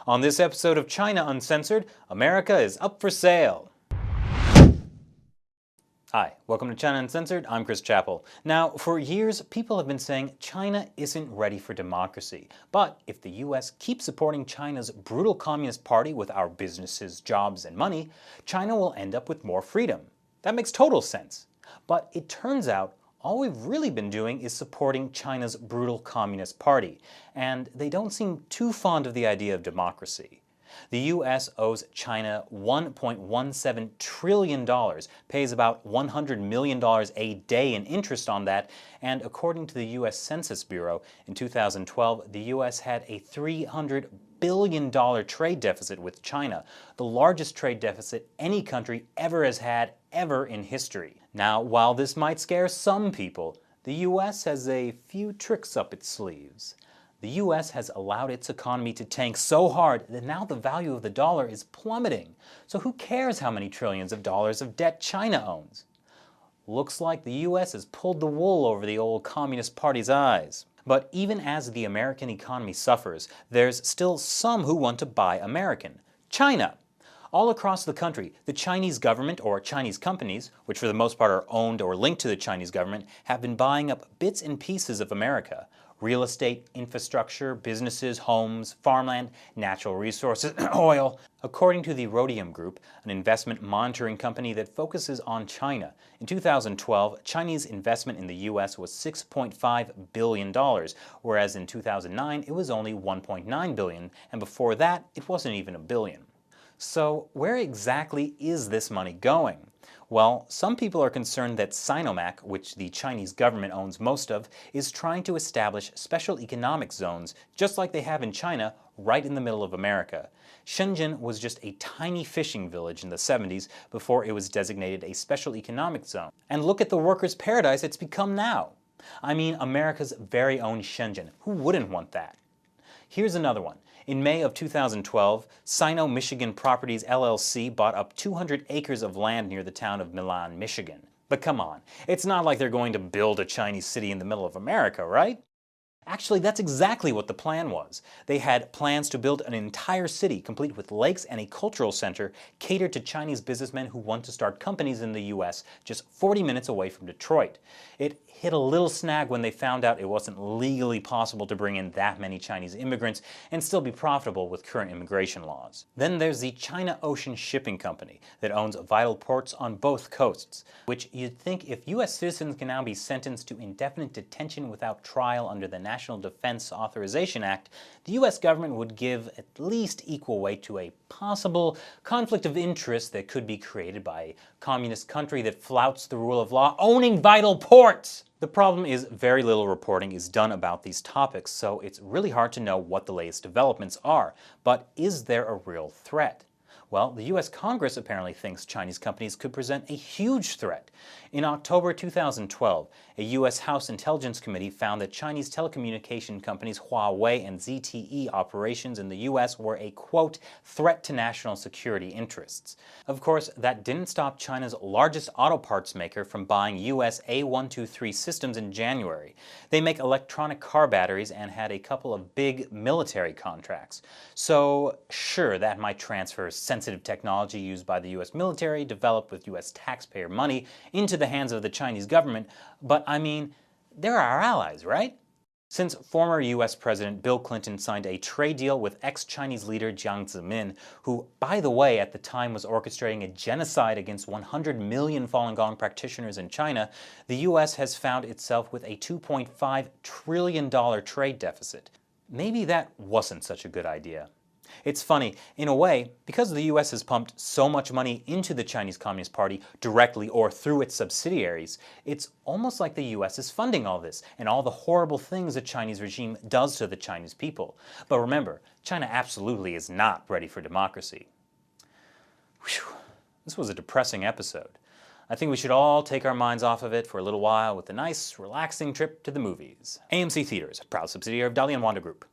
On this episode of China Uncensored, America is up for sale. Hi, welcome to China Uncensored. I'm Chris Chappell. Now, for years, people have been saying China isn't ready for democracy. But if the US keeps supporting China's brutal Communist Party with our businesses, jobs, and money, China will end up with more freedom. That makes total sense. But it turns out all we've really been doing is supporting China's brutal Communist Party, and they don't seem too fond of the idea of democracy. The US owes China $1.17 trillion, pays about $100 million a day in interest on that, and according to the US Census Bureau, in 2012, the US had a $300 billion trade deficit with China, the largest trade deficit any country ever has had ever in history. Now, while this might scare some people, the US has a few tricks up its sleeves. The US has allowed its economy to tank so hard that now the value of the dollar is plummeting. So who cares how many trillions of dollars of debt China owns? Looks like the US has pulled the wool over the old Communist Party's eyes. But even as the American economy suffers, there's still some who want to buy American. China. All across the country, the Chinese government or Chinese companies, which for the most part are owned or linked to the Chinese government, have been buying up bits and pieces of America. Real estate, infrastructure, businesses, homes, farmland, natural resources, oil. According to the Rhodium Group, an investment monitoring company that focuses on China, in 2012, Chinese investment in the US was $6.5 billion, whereas in 2009 it was only $1.9 billion, and before that it wasn't even a billion. So where exactly is this money going? Well, some people are concerned that Sinomac, which the Chinese government owns most of, is trying to establish special economic zones, just like they have in China, right in the middle of America. Shenzhen was just a tiny fishing village in the 70s before it was designated a special economic zone. And look at the workers' paradise it's become now. I mean, America's very own Shenzhen. Who wouldn't want that? Here's another one. In May of 2012, Sino-Michigan Properties LLC bought up 200 acres of land near the town of Milan, Michigan. But come on, it's not like they're going to build a Chinese city in the middle of America, right? Actually, that's exactly what the plan was. They had plans to build an entire city complete with lakes and a cultural center catered to Chinese businessmen who want to start companies in the US just 40 minutes away from Detroit. It hit a little snag when they found out it wasn't legally possible to bring in that many Chinese immigrants and still be profitable with current immigration laws. Then there's the China Ocean Shipping Company that owns vital ports on both coasts, which you'd think if US citizens can now be sentenced to indefinite detention without trial under the National Defense Authorization Act, the US government would give at least equal weight to a possible conflict of interest that could be created by a communist country that flouts the rule of law owning vital ports. The problem is very little reporting is done about these topics, so it's really hard to know what the latest developments are. But is there a real threat? Well, the US Congress apparently thinks Chinese companies could present a huge threat. In October 2012, a US House Intelligence Committee found that Chinese telecommunication companies Huawei and ZTE operations in the US were a, quote, threat to national security interests. Of course, that didn't stop China's largest auto parts maker from buying US A123 systems in January. They make electronic car batteries and had a couple of big military contracts. So, sure, that might transfer sensitive technology used by the US military, developed with US taxpayer money, into the hands of the Chinese government, but I mean, they're our allies, right? Since former US President Bill Clinton signed a trade deal with ex-Chinese leader Jiang Zemin, who, by the way, at the time was orchestrating a genocide against 100 million Falun Gong practitioners in China, the US has found itself with a $2.5 trillion trade deficit. Maybe that wasn't such a good idea. It's funny, in a way, because the US has pumped so much money into the Chinese Communist Party directly or through its subsidiaries, it's almost like the US is funding all this and all the horrible things the Chinese regime does to the Chinese people. But remember, China absolutely is not ready for democracy. Whew, this was a depressing episode. I think we should all take our minds off of it for a little while with a nice, relaxing trip to the movies. AMC Theaters, proud subsidiary of Dalian Wanda Group.